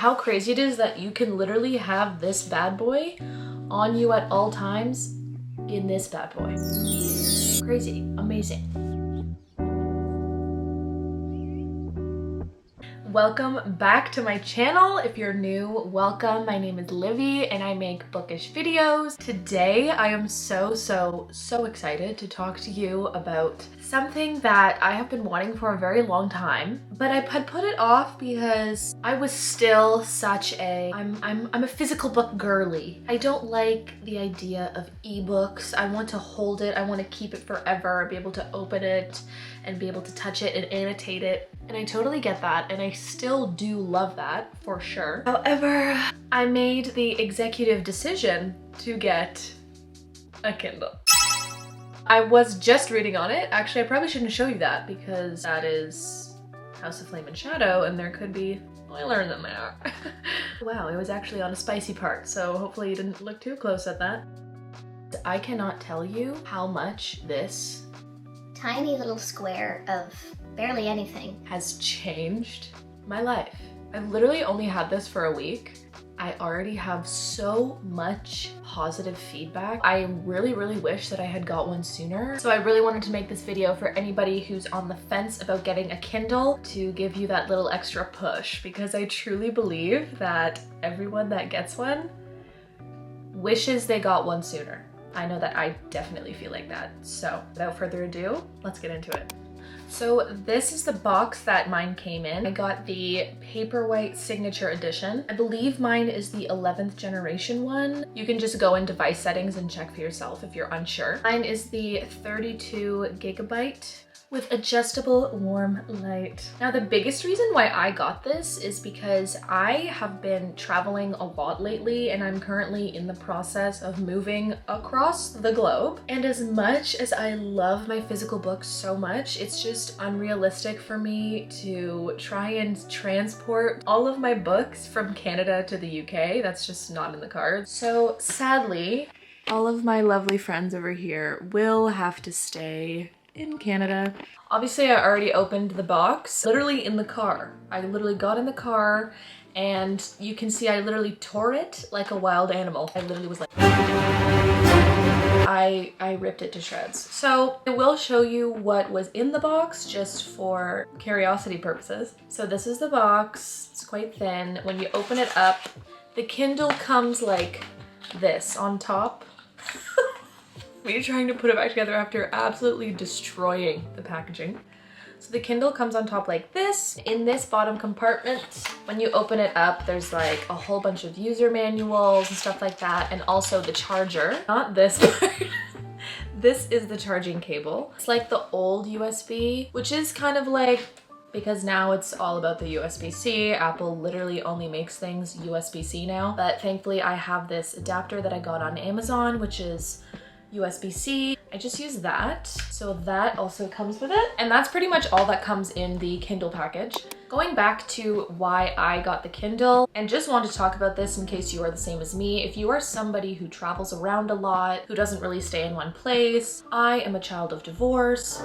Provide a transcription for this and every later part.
how crazy it is that you can literally have this bad boy on you at all times in this bad boy. Crazy, amazing. Welcome back to my channel. If you're new, welcome. My name is Livy and I make bookish videos. Today I am so excited to talk to you about something that I have been wanting for a very long time, but I had put it off because I was still such a I'm a physical book girly. I don't like the idea of ebooks. I want to hold it. I want to keep it forever, be able to open it and be able to touch it and annotate it. And I totally get that, and I still do love that for sure. However, I made the executive decision to get a Kindle. I was just reading on it. Actually, I probably shouldn't show you that because that is House of Flame and Shadow, and there could be spoilers in there. Wow, it was actually on a spicy part, so hopefully you didn't look too close at that. I cannot tell you how much this tiny little square of barely anything has changed my life. I've literally only had this for a week. I already have so much positive feedback. I really wish that I had got one sooner. So I really wanted to make this video for anybody who's on the fence about getting a Kindle to give you that little extra push, because I truly believe that everyone that gets one wishes they got one sooner. I know that I definitely feel like that. So without further ado, let's get into it. So this is the box that mine came in. I got the paperwhite signature edition. I believe mine is the 11th generation one. You can just go in device settings and check for yourself if you're unsure. Mine is the 32 gigabyte with adjustable warm light. Now, the biggest reason why I got this is because I have been traveling a lot lately, and I'm currently in the process of moving across the globe. And as much as I love my physical books so much, it's just unrealistic for me to try and transport all of my books from Canada to the UK. That's just not in the cards. So sadly, all of my lovely friends over here will have to stay in Canada. Obviously, I already opened the box, literally in the car. I literally got in the car and you can see I literally tore it like a wild animal. I literally was like, I ripped it to shreds. So I will show you what was in the box just for curiosity purposes. So this is the box. It's quite thin. When you open it up, the Kindle comes like this on top. Me trying to put it back together after absolutely destroying the packaging. So the Kindle comes on top like this. In this bottom compartment, when you open it up, there's like a whole bunch of user manuals and stuff like that, and also the charger. Not this part. This is the charging cable. It's like the old USB, which is kind of like, because now it's all about the USB-C. Apple literally only makes things USB-C now. But thankfully I have this adapter that I got on Amazon, which is USB-C. I just use that. So that also comes with it. And that's pretty much all that comes in the Kindle package. Going back to why I got the Kindle, and just want to talk about this in case you are the same as me. If you are somebody who travels around a lot, who doesn't really stay in one place, I am a child of divorce.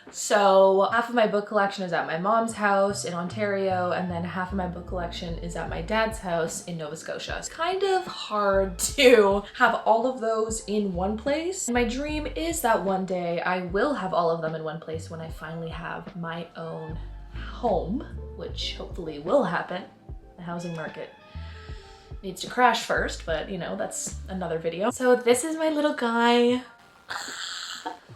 So half of my book collection is at my mom's house in Ontario, and then half of my book collection is at my dad's house in Nova Scotia. It's kind of hard to have all of those in one place. My dream is that one day I will have all of them in one place when I finally have my own home, which hopefully will happen. The housing market needs to crash first, but you know, that's another video. So this is my little guy.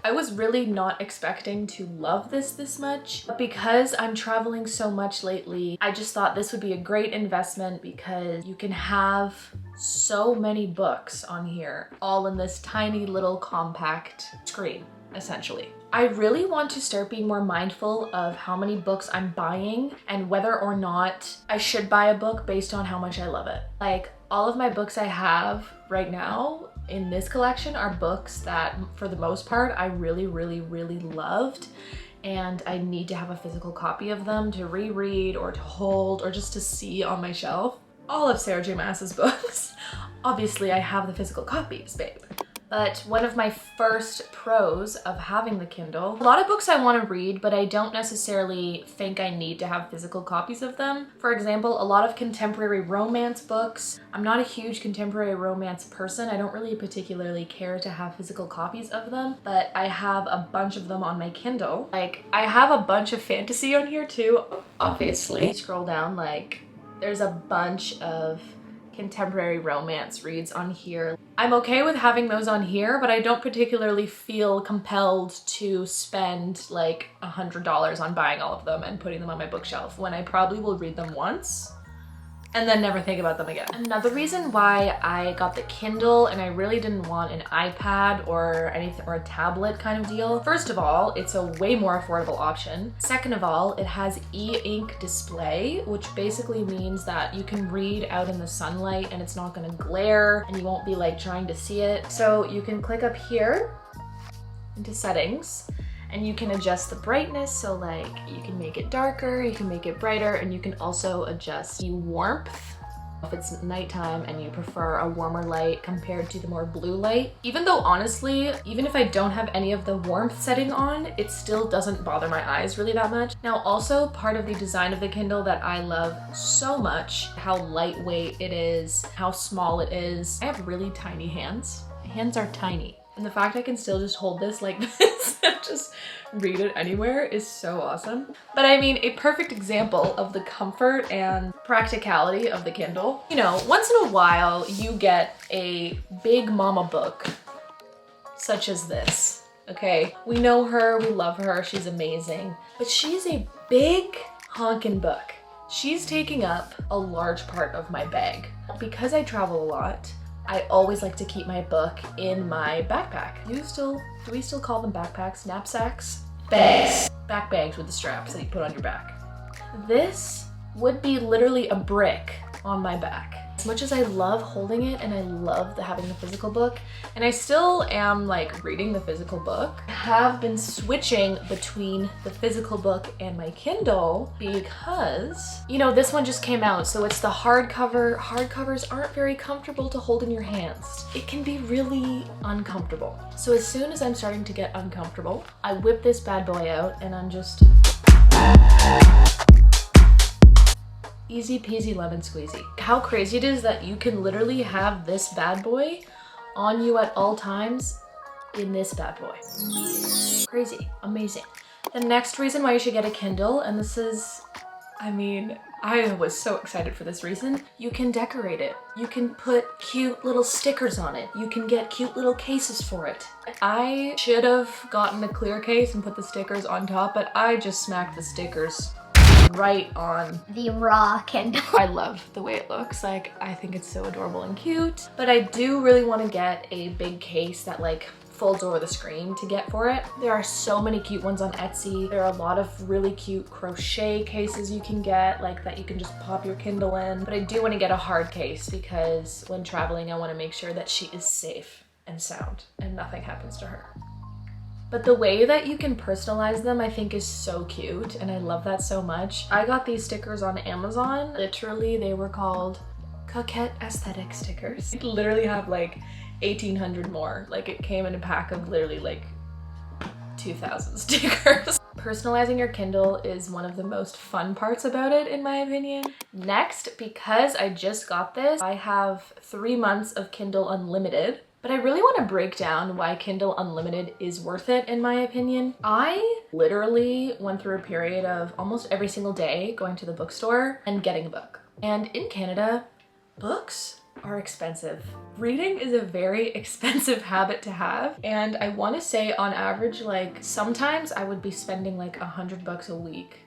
I was really not expecting to love this much, but because I'm traveling so much lately, I just thought this would be a great investment because you can have so many books on here, all in this tiny little compact screen, essentially. I really want to start being more mindful of how many books I'm buying and whether or not I should buy a book based on how much I love it. Like, all of my books I have right now in this collection are books that, for the most part, I really loved, and I need to have a physical copy of them to reread or to hold or just to see on my shelf. All of Sarah J. Maas's books. Obviously, I have the physical copies, babe. But one of my first pros of having the Kindle, a lot of books I want to read, but I don't necessarily think I need to have physical copies of them. For example, a lot of contemporary romance books. I'm not a huge contemporary romance person. I don't really particularly care to have physical copies of them, but I have a bunch of them on my Kindle. Like, I have a bunch of fantasy on here too, obviously. Scroll down, like, there's a bunch of contemporary romance reads on here. I'm okay with having those on here, but I don't particularly feel compelled to spend like $100 on buying all of them and putting them on my bookshelf when I probably will read them once and then never think about them again. Another reason why I got the Kindle and I really didn't want an iPad or anything or a tablet kind of deal. First of all, it's a way more affordable option. Second of all, it has e-ink display, which basically means that you can read out in the sunlight and it's not gonna glare and you won't be like trying to see it. So you can click up here into settings and you can adjust the brightness, so like you can make it darker, you can make it brighter, and you can also adjust the warmth if it's nighttime and you prefer a warmer light compared to the more blue light. Even though honestly, even if I don't have any of the warmth setting on, it still doesn't bother my eyes really that much. Now also part of the design of the Kindle that I love so much, how lightweight it is, how small it is. I have really tiny hands. My hands are tiny. And the fact I can still just hold this like this and just read it anywhere is so awesome. But I mean, a perfect example of the comfort and practicality of the Kindle. You know, once in a while you get a big mama book, such as this, okay? We know her, we love her, she's amazing, but she's a big honkin' book. She's taking up a large part of my bag. Because I travel a lot, I always like to keep my book in my backpack. Do we still call them backpacks? Knapsacks? Bags. Back bags with the straps that you put on your back. This would be literally a brick on my back. As much as I love holding it and I love having the physical book, and I still am like reading the physical book, I have been switching between the physical book and my Kindle because, you know, this one just came out, so it's the hardcover. Hardcovers aren't very comfortable to hold in your hands. It can be really uncomfortable. So as soon as I'm starting to get uncomfortable, I whip this bad boy out and I'm just easy peasy lemon squeezy. How crazy it is that you can literally have this bad boy on you at all times in this bad boy. Crazy, amazing. The next reason why you should get a Kindle, and this is, I mean, I was so excited for this reason. You can decorate it. You can put cute little stickers on it. You can get cute little cases for it. I should have gotten a clear case and put the stickers on top, but I just smacked the stickers right on the raw Kindle. I love the way it looks. Like, I think it's so adorable and cute, but I do really want to get a big case that like folds over the screen to get for it. There are so many cute ones on Etsy. There are a lot of really cute crochet cases you can get, like that you can just pop your Kindle in. But I do want to get a hard case because when traveling, I want to make sure that she is safe and sound and nothing happens to her. But the way that you can personalize them, I think is so cute, and I love that so much. I got these stickers on Amazon. Literally, they were called Coquette Aesthetic stickers. You literally have like 1,800 more. Like, it came in a pack of literally like 2,000 stickers. Personalizing your Kindle is one of the most fun parts about it, in my opinion. Next, because I just got this, I have 3 months of Kindle Unlimited. But I really want to break down why Kindle Unlimited is worth it, in my opinion. I literally went through a period of almost every single day going to the bookstore and getting a book. And in Canada, books are expensive. Reading is a very expensive habit to have. And I want to say on average, like sometimes I would be spending like $100 a week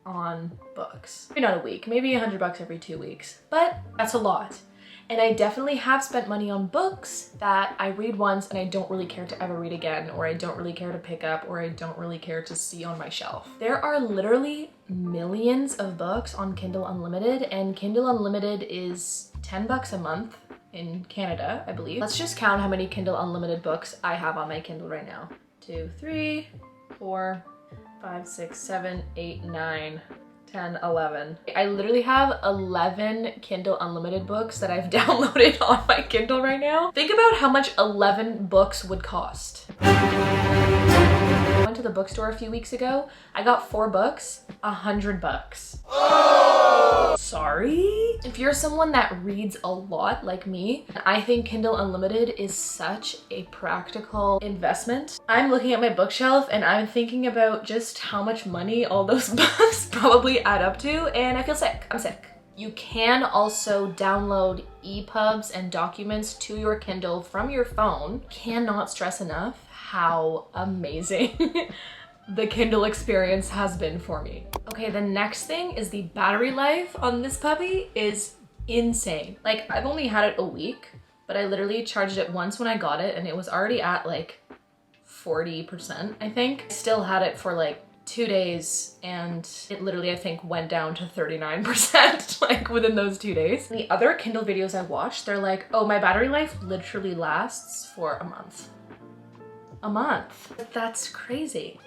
on books. Maybe not a week, maybe $100 every 2 weeks, but that's a lot. And I definitely have spent money on books that I read once and I don't really care to ever read again, or I don't really care to pick up, or I don't really care to see on my shelf. There are literally millions of books on Kindle Unlimited, and Kindle Unlimited is $10 a month in Canada, I believe. Let's just count how many Kindle Unlimited books I have on my Kindle right now. 2, 3, 4, 5, 6, 7, 8, 9, 10, 11. I literally have 11 Kindle Unlimited books that I've downloaded on my Kindle right now. Think about how much 11 books would cost. I went to the bookstore a few weeks ago. I got 4 books, $100. Oh! Sorry? If you're someone that reads a lot like me, I think Kindle Unlimited is such a practical investment. I'm looking at my bookshelf and I'm thinking about just how much money all those books probably add up to, and I feel sick. I'm sick. You can also download EPUBs and documents to your Kindle from your phone. Cannot stress enough how amazing the Kindle experience has been for me. Okay, the next thing is the battery life on this puppy is insane. Like, I've only had it a week, but I literally charged it once when I got it and it was already at like 40%, I think. Still had it for like 2 days and it literally, I think, went down to 39% like within those 2 days. The other Kindle videos I watched, they're like, oh, my battery life literally lasts for a month. A month. That's crazy.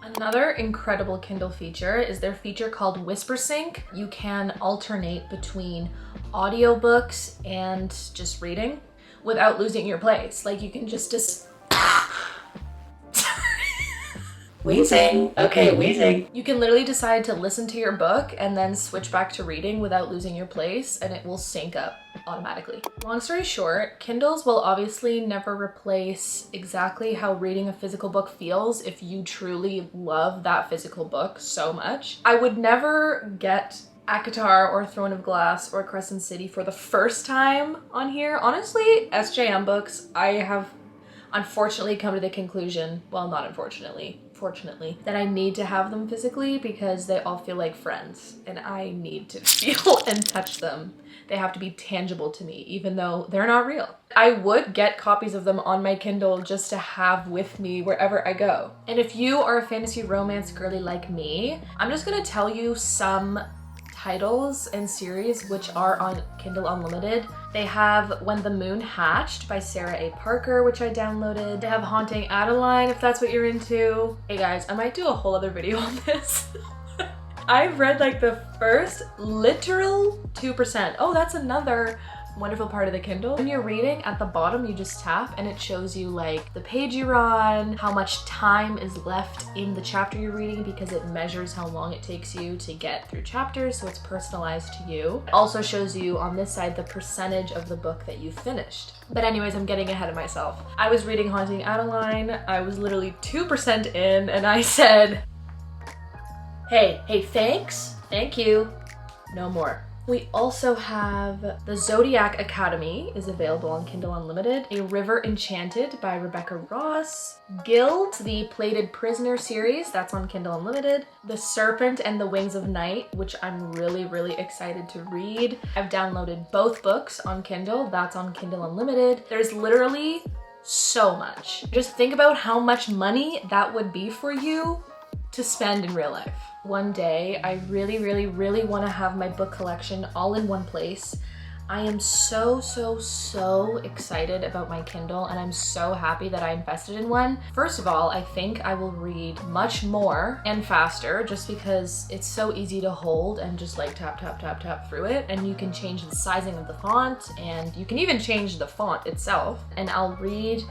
Another incredible Kindle feature is their feature called Whisper Sync. You can alternate between audiobooks and just reading without losing your place. Like, you can just wheezing. Okay, wheezing. You can literally decide to listen to your book and then switch back to reading without losing your place, and it will sync up automatically. Long story short, Kindles will obviously never replace exactly how reading a physical book feels if you truly love that physical book so much. I would never get ACOTAR or Throne of Glass or Crescent City for the first time on here. Honestly, SJM books, I have unfortunately come to the conclusion, well, not unfortunately, fortunately, that I need to have them physically because they all feel like friends and I need to feel and touch them. They have to be tangible to me, even though they're not real. I would get copies of them on my Kindle just to have with me wherever I go. And if you are a fantasy romance girly like me, I'm just gonna tell you some titles and series which are on Kindle Unlimited. They have When the Moon Hatched by Sarah A. Parker, which I downloaded. They have Haunting Adeline, if that's what you're into. Hey guys, I might do a whole other video on this. I've read like the first literal 2%. Oh, that's another wonderful part of the Kindle. When you're reading, at the bottom you just tap and it shows you like the page you're on, how much time is left in the chapter you're reading, because it measures how long it takes you to get through chapters, so it's personalized to you. It also shows you on this side the percentage of the book that you finished. But anyways, I'm getting ahead of myself. I was reading Haunting Adeline. I was literally 2% in and I said, hey, thanks, thank you, no more. We also have The Zodiac Academy is available on Kindle Unlimited. A River Enchanted by Rebecca Ross. Guild, the Plated Prisoner series, that's on Kindle Unlimited. The Serpent and the Wings of Night, which I'm really, really excited to read. I've downloaded both books on Kindle, that's on Kindle Unlimited. There's literally so much. Just think about how much money that would be for you to spend in real life. One day, I really, really, really want to have my book collection all in one place. I am so excited about my Kindle and I'm so happy that I invested in one. First of all, I think I will read much more and faster just because it's so easy to hold and just like tap, tap, tap, tap through it. And you can change the sizing of the font and you can even change the font itself. And I'll read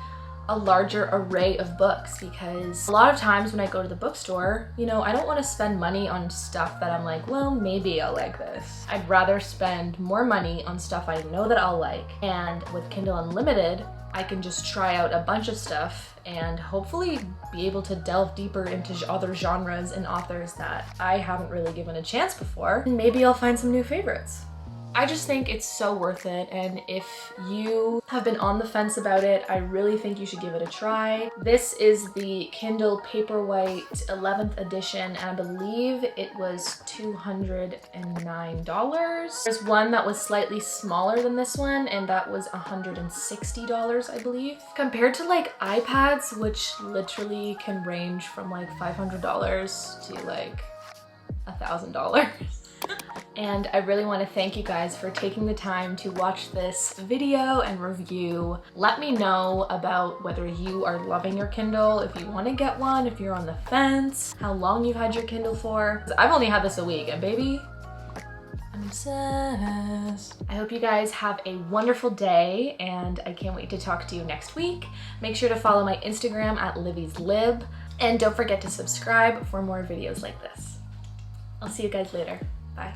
a larger array of books because a lot of times when I go to the bookstore, you know, I don't want to spend money on stuff that I'm like, well, maybe I'll like this. I'd rather spend more money on stuff I know that I'll like. And with Kindle Unlimited, I can just try out a bunch of stuff and hopefully be able to delve deeper into other genres and authors that I haven't really given a chance before. And maybe I'll find some new favorites. I just think it's so worth it, and if you have been on the fence about it, I really think you should give it a try. This is the Kindle Paperwhite 11th edition, and I believe it was $209. There's one that was slightly smaller than this one, and that was $160, I believe. Compared to like iPads, which literally can range from like $500 to like $1,000. And I really want to thank you guys for taking the time to watch this video and review. Let me know about whether you are loving your Kindle, if you want to get one, if you're on the fence, how long you've had your Kindle for. I've only had this a week and baby, I'm obsessed. I hope you guys have a wonderful day and I can't wait to talk to you next week. Make sure to follow my Instagram at Livvy'sLib and don't forget to subscribe for more videos like this. I'll see you guys later. Bye.